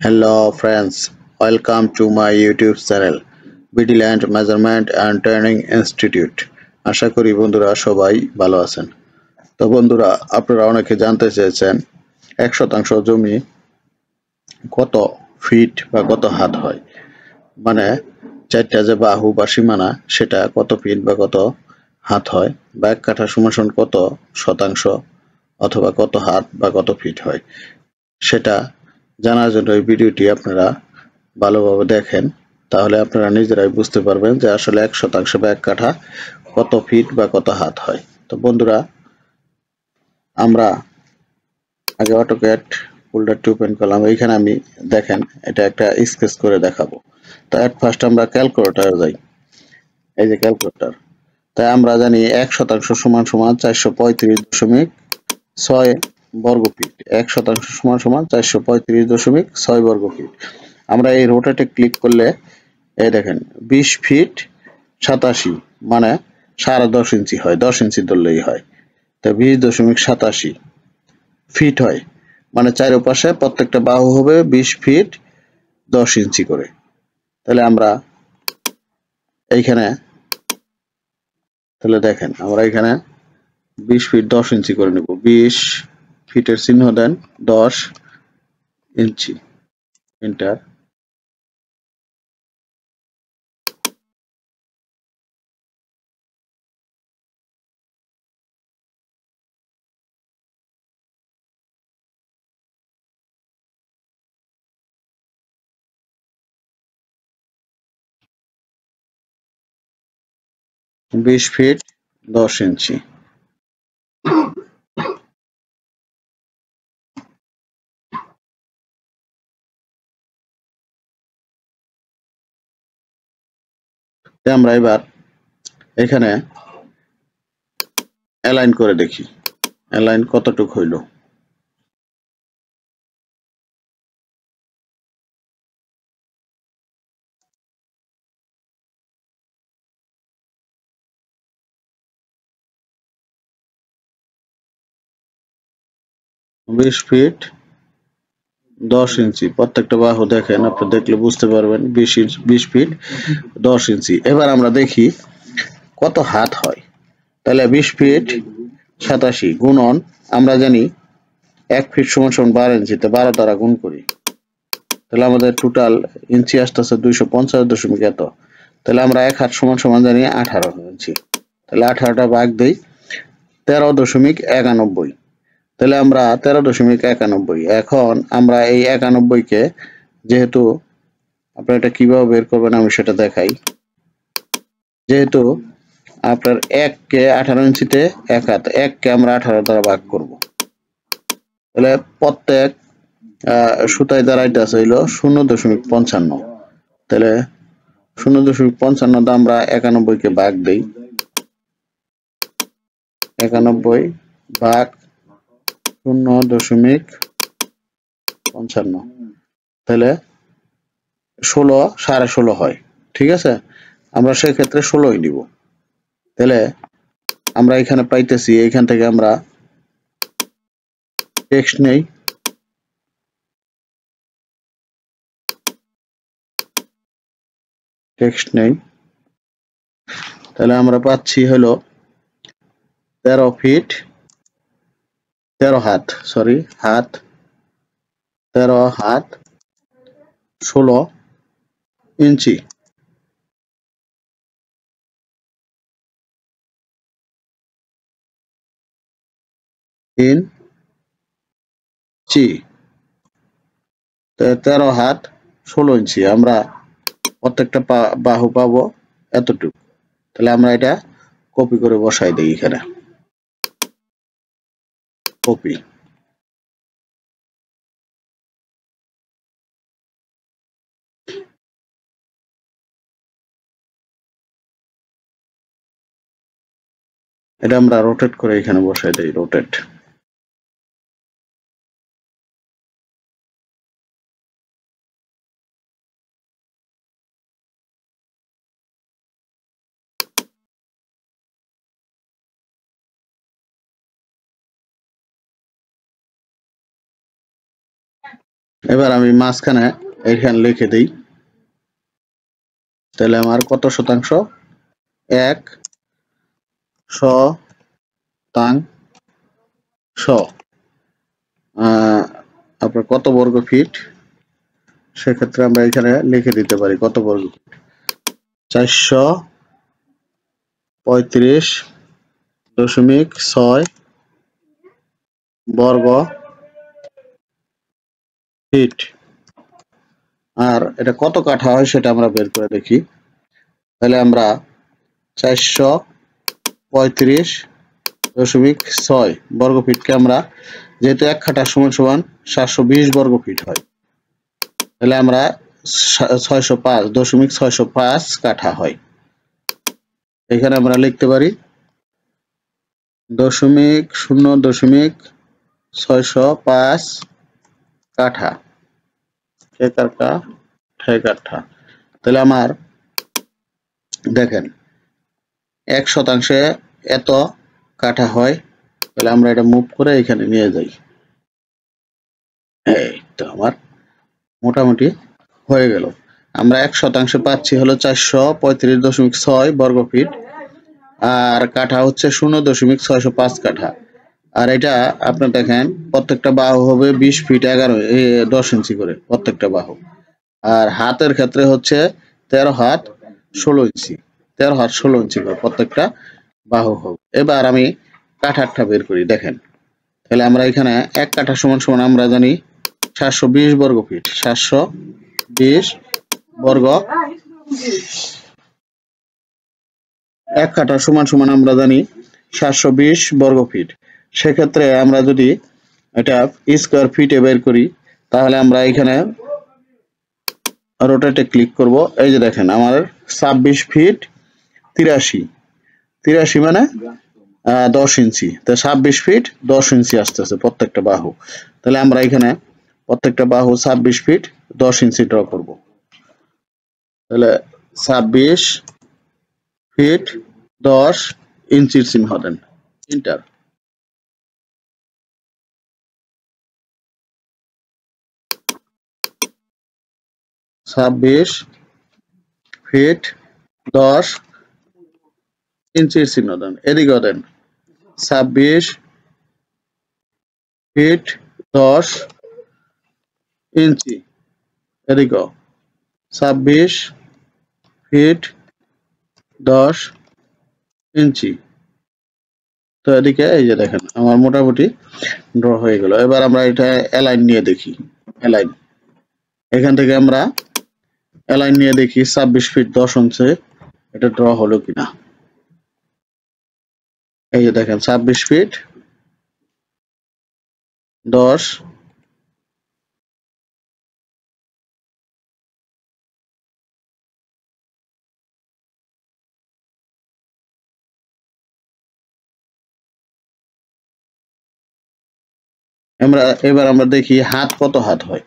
Hello friends, welcome to my YouTube channel Vigilant Measurement and Training Institute। আশা করি বন্ধুরা সবাই ভালো আছেন। তো বন্ধুরা আপনারা অনেকে জানতে চেয়েছেন 1 শতাংশ জমি কত ফিট বা কত হাত হয়, মানে চারটা যে বাহু বা সীমানা সেটা কত ফিট বা কত হাত হয়, বা 1 কাঠা সমান কত শতাংশ অথবা কত হাত বা কত ফিট হয়, সেটা জানার জন্য এই ভিডিওটি আপনারা ভালোভাবে দেখেন। তাহলে আপনারা নিজেরাই বুঝতে পারবেন যে আসলে 1 শতাংশ বা 1 কাঠা কত ফিট বা কত হাত হয়। তো বন্ধুরা, আমরা আগে অটোক্যাড ফোল্ডারটি ওপেন করলাম। এইখানে আমি দেখেন এটা একটা স্কেচ করে দেখাবো। তো এট ফার্স্ট আমরা ক্যালকুলেটরে যাই। এই যে ক্যালকুলেটর, তাই আমরা জানি 1 শতাংশ সমান 435.6 বর্গ ফিট। 1 শতাংশ সমান 435.6 বর্গ ফিট। আমরা এই রোটেটে ক্লিক করলে এই দেখেন 20 ফিট 87, মানে 10.5 ইঞ্চি হয়, 10 ইঞ্চি ধরলেই হয়। তো 20.87 ফিট হয়, মানে চারপাশে প্রত্যেকটা বাহু হবে 20 ফিট 10 ইঞ্চি করে। তাহলে আমরা এইখানে তাহলে দেখেন আমরা এখানে 20 ফিট 10 ইঞ্চি করে নেব। 20 ফিটের চিহ্ন দেন, 10 ইঞ্চি, এন্টার। 20 ফিট 10 ইঞ্চি। আমরা এবার এখানে অ্যালাইন করে দেখি অ্যালাইন কতটুক হইল। 20 ফিট 10 ইঞ্চি, প্রত্যেকটা বাহু দেখেন, আপনি দেখলে বুঝতে পারবেন 20 ফিট 10 ইঞ্চি। এবার আমরা দেখি কত হাত হয়। তাহলে 20 ফিট 87 গুণন, আমরা জানি 1 ফিট সমান 12 ইঞ্চিতে 12 দ্বারা গুণ করি, তাহলে আমাদের টোটাল ইঞ্চি আসতেছে 250 এত। তাহলে আমরা 1 হাত সমান জানি 18 ইঞ্চি। তাহলে 18টা ভাগ দেই 13.91। তাহলে আমরা 13.91, এখন আমরা এই 91কে, যেহেতু আপনারা এটা কিভাবে বের করবেন আমি সেটা দেখাই। যেহেতু আপনার 1কে 18 ইঞ্চিতে 1 হাত, 1কে আমরা 18 দ্বারা ভাগ করব, তাহলে প্রত্যেক সুতায় দাঁড়াইতেছে হইলো 0.55। তাহলে 0.55 দা আমরা 91কে ভাগ দেই। 91 ভাগ 0.55, তাহলে 16 হয়। ঠিক আছে, আমরা সেক্ষেত্রে 16ই নিব। তাহলে আমরা এখানে পাইতেছি, এইখান থেকে আমরা টেক্সট নেই, তাহলে আমরা পাচ্ছি হলো 13 ফিট 13 হাত, সরি হাত, 13 হাত 16 ইঞ্চি। ইঞ্চি 13 হাত 16 ইঞ্চি, আমরা প্রত্যেকটা বাহু পাবো এতটুকু। তাহলে আমরা এটা কপি করে বসাই দিই এখানে, কপি। এটা আমরা রোটেট করে এখানে বসাই দিই, রোটেট। এবার আমি মাঝখানে এখানে লিখে দিই, তাহলে আমার কত শতাংশ? 1 শতাংশ। আপনার কত বর্গ ফিট? সেক্ষেত্রে আমরা এখানে লিখে দিতে পারি কত বর্গ ফিট। 435.6 বর্গ ফিট। আর এটা কত কাঠা হয় সেটা আমরা বের করে দেখি। তাহলে আমরা 435.6 বর্গ ফিটকে আমরা, যেহেতু 1 কাঠা সমান সমান 720 বর্গ ফিট হয়, তাহলে আমরা 605.605 কাঠা হয়। এখানে আমরা লিখতে পারি 0.605 কাঠা। কাঠা। তাহলে আমার দেখেন 1 শতাংশে এত কাঠা হয়। তাহলে আমরা এটা মুভ করে এখানে নিয়ে যাই। এই তো আমার মোটামুটি হয়ে গেল। আমরা 1 শতাংশে পাচ্ছি হলো 435.6 বর্গ ফিট, আর কাঠা হচ্ছে 0.605 কাঠা। আর এটা আপনার দেখেন প্রত্যেকটা বাহু হবে 20 ফিট 10 ইঞ্চি করে প্রত্যেকটা বাহু। আর হাতের ক্ষেত্রে হচ্ছে 13 হাত 16 ইঞ্চি, 13 হাত 16 ইঞ্চি করে প্রত্যেকটা বাহু হবে। এবার আমি কাঠারটা বের করি, দেখেন। তাহলে আমরা এখানে 1 কাঠা সমান সমান আমরা জানি 720 বর্গ ফিট। 720 বর্গ 1 কাঠা সমান সমান আমরা জানি 720 বর্গ ফিট। সেক্ষেত্রে আমরা যদি এটা স্কয়ার ফিটে বের করি, তাহলে আমরা এখানে রোটেটে ক্লিক করব। এই যে দেখেন আমার 26 ফিট 83 মানে 10 ইঞ্চি। তো 26 ফিট 10 ইঞ্চি আসতেছে প্রত্যেকটা বাহু। তাহলে আমরা এখানে প্রত্যেকটা বাহু 26 ফিট 10 ইঞ্চি ড্র করব। তাহলে 26 ফিট 10 ইঞ্চির চিহ্ন দেন, ইন্টার। 26 ফিট 10 ইঞ্চির চিহ্ন দেন, এদিকেও দেন। 26 ফিট 10 ইঞ্চি, এদিকেও 26 ফিট 10 ইঞ্চি। তো এদিকে এই যে দেখেন আমার মোটামুটি ড্র হয়ে গেল। এবার আমরা এটা অ্যালাইন নিয়ে দেখি। অ্যালাইন, এখান থেকে আমরা অ্যালাইন নিয়ে দেখি 26 ফিট 10 ইঞ্চি এটা ড্র হলো কিনা। এই যে দেখেন 26 ফিট 10। এবার আমরা দেখি হাত কত হাত হয়।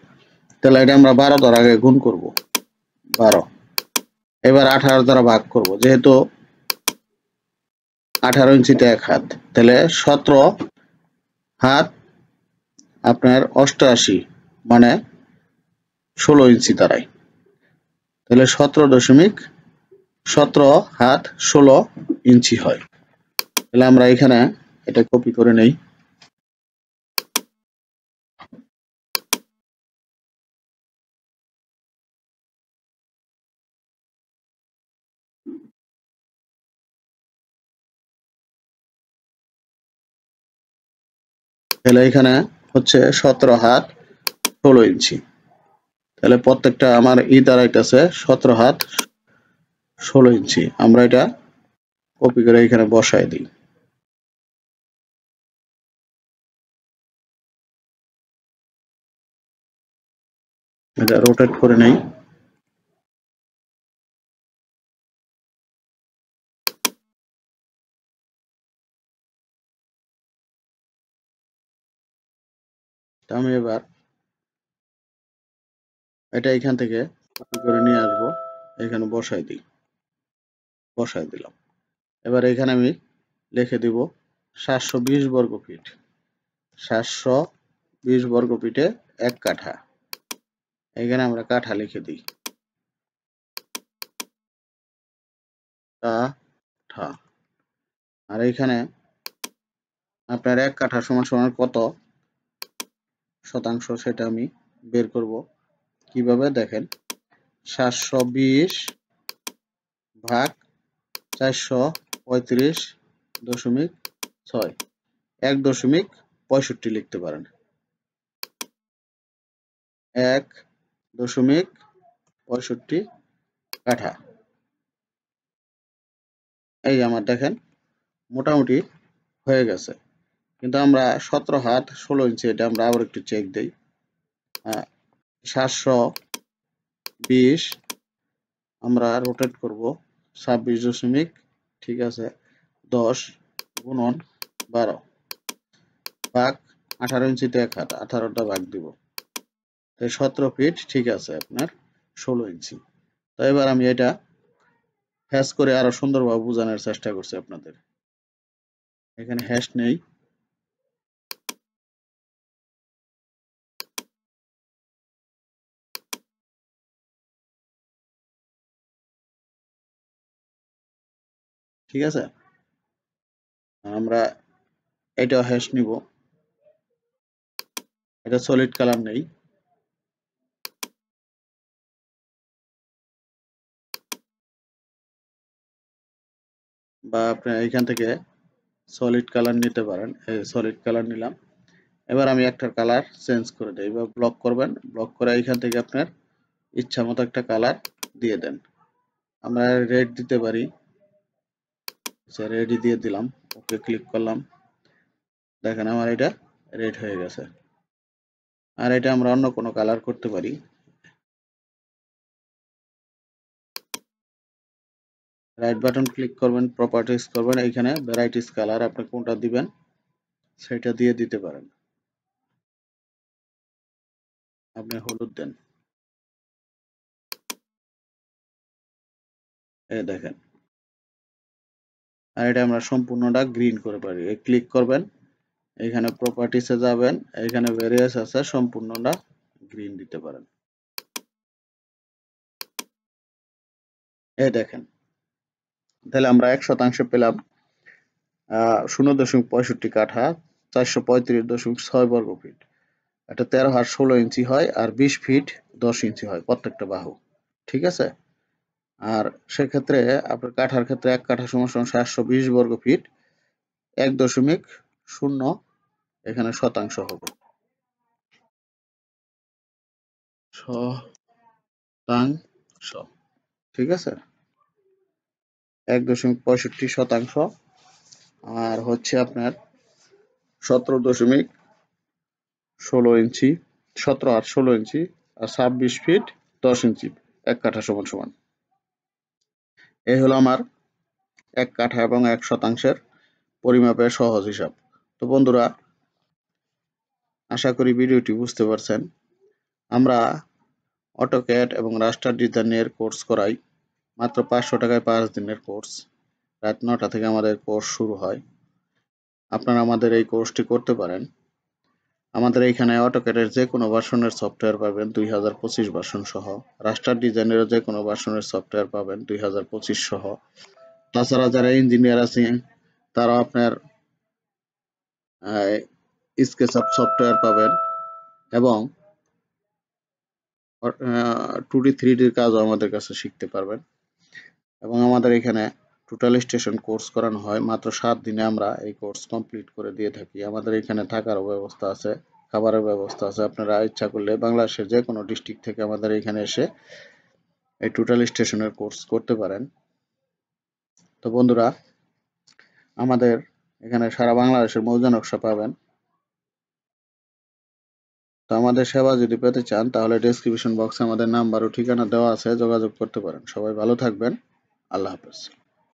তাহলে এটা আমরা 12 দ্বারা আগে গুণ করব, 12। এবার 18 দ্বারা ভাগ করব, যেহেতু 18 ইঞ্চিতে 1 হাত, তাহলে 17 হাত আপনার 88 মানে 16 ইঞ্চি দাঁড়ায়। তাহলে 17.17 হাত 16 ইঞ্চি হয়। তাহলে আমরা এখানে এটা কপি করে নেই। তাহলে এখানে হচ্ছে 17 হাত 16 ইঞ্চি। তাহলে প্রত্যেকটা আমার দাঁড়াইতেছে 17 হাত 16 ইঞ্চি। আমরা এটা কপি করে এখানে বসায় দিই। এটা রোটেট করে নেই। আমি এবার এটা এখান থেকে কপি করে নিয়ে আসবো, এখানে বসাই দিই। বসাই দিলাম। এবার এখানে আমি লিখে দিব 720 বর্গ ফিট। 720 বর্গ ফিটে 1 কাঠা। এখানে আমরা কাঠা লিখে দিই, কাঠা। আর এখানে আপনার 1 কাঠা সমান সমান কত শতাংশ সেটা আমি বের করব। কিভাবে দেখেন, 720 ভাগ 435.6, 1.65 লিখতে পারেন। 1.65 কাঠা। এই যে আমার দেখেন মোটামুটি হয়ে গেছে। কিন্তু আমরা 17 হাত 16 ইঞ্চি, এটা আমরা আবার একটু চেক দেই। 720 আমরা রোটেট করব 26 ঠিক আছে 10 গুণন 12 ভাগ 18 ইঞ্চিতে 1 হাত, 18টা ভাগ দিব, তাই 17 ফিট ঠিক আছে আপনার 16 ইঞ্চি। তো এবার আমি এটা হ্যাশ করে আরো সুন্দরভাবে বোঝানোর চেষ্টা করছি আপনাদের। এখানে হ্যাশ নেই, ঠিক আছে। আমরা এটাও হ্যাশ নিব, এটা সলিড কালার নেই। বা আপনি এখান থেকে সলিড কালার নিতে পারেন, এই সলিড কালার নিলাম। এবার আমি একটা কালার চেঞ্জ করে দেই, বা ব্লক করবেন, ব্লক করে এখান থেকে আপনার ইচ্ছা মতো একটা কালার দিয়ে দেন। আমরা রেড দিতে পারি, রেডই দিয়ে দিলাম, ওকে ক্লিক করলাম, দেখেন আমার এটা রেড হয়ে গেছে। আর এটা আমরা অন্য কোনো কালার করতে পারি। রাইট বাটন ক্লিক করবেন, প্রপার্টিস করবেন, এইখানে ভ্যারাইটিস কালার আপনি কোনটা দিবেন সেটা দিয়ে দিতে পারেন। আপনি হলুদ দেন, এই দেখেন। আর এটা আমরা সম্পূর্ণটা গ্রিন করে পারি, ক্লিক করবেন, এখানে প্রপার্টিসে যাবেন, এখানে ভেরিয়াস আছে, সম্পূর্ণটা গ্রিন দিতে পারেন। এই দেখেন, তাহলে আমরা 1% পেলাম 0.65 কাঠা, 435.6 বর্গ ফিট। এটা 13 হাত 16 ইঞ্চি হয়, আর 20 ফিট 10 ইঞ্চি হয় প্রত্যেকটা বাহু, ঠিক আছে। আর সেক্ষেত্রে আপনার কাঠার ক্ষেত্রে 1 কাঠা সমান 720 বর্গ ফিট, 1.0 এখানে শতাংশ হবে, শতাংশ, ঠিক আছে, 1.65 আর হচ্ছে আপনার 17.16 ইঞ্চি, 17 আর 16 ইঞ্চি, আর 26 ফিট 10 ইঞ্চি 1 কাঠা সমান সমান। এই হলো আমার 1 কাঠা এবং 1% পরিমাপের সহজ হিসাব। তো বন্ধুরা, আশা করি ভিডিওটি বুঝতে পারছেন। আমরা অটোক্যাড এবং রাস্টার ডিজাইনের কোর্স করাই, মাত্র 500 টাকায় 5 দিনের কোর্স। রাত 9টা থেকে আমাদের কোর্স শুরু হয়। আপনারা আমাদের এই কোর্সটি করতে পারেন। আমাদের এইখানে অটোক্যাডের যে কোনো ভার্সনের সফটওয়্যার পাবেন 2025 ভার্সন সহ, রাস্টার ডিজাইনেরও যে কোনো ভার্সনের সফটওয়্যার পাবেন 2025 সহ। তাছাড়া যারা ইঞ্জিনিয়ার আছেন তারা আপনার স্কেচআপ সফটওয়্যার পাবেন, এবং 2D 3Dর কাজও আমাদের কাছে শিখতে পারবেন। এবং আমাদের এখানে টোটাল স্টেশন কোর্স করানো হয়, মাত্র 7 দিনে আমরা এই কোর্স কমপ্লিট করে দিয়ে থাকি। আমাদের এখানে থাকারও ব্যবস্থা আছে, খাবারের ব্যবস্থা আছে। আপনারা ইচ্ছা করলে বাংলাদেশের যে কোনো ডিস্ট্রিক্ট থেকে আমাদের এখানে এসে এই টোটাল স্টেশনের কোর্স করতে পারেন। তো বন্ধুরা, আমাদের এখানে সারা বাংলাদেশের মৌজা নকশা পাবেন। তো আমাদের সেবা যদি পেতে চান তাহলে ডেসক্রিপশন বক্সে আমাদের নাম্বার ও ঠিকানা দেওয়া আছে, যোগাযোগ করতে পারেন। সবাই ভালো থাকবেন, আল্লাহ হাফেজ।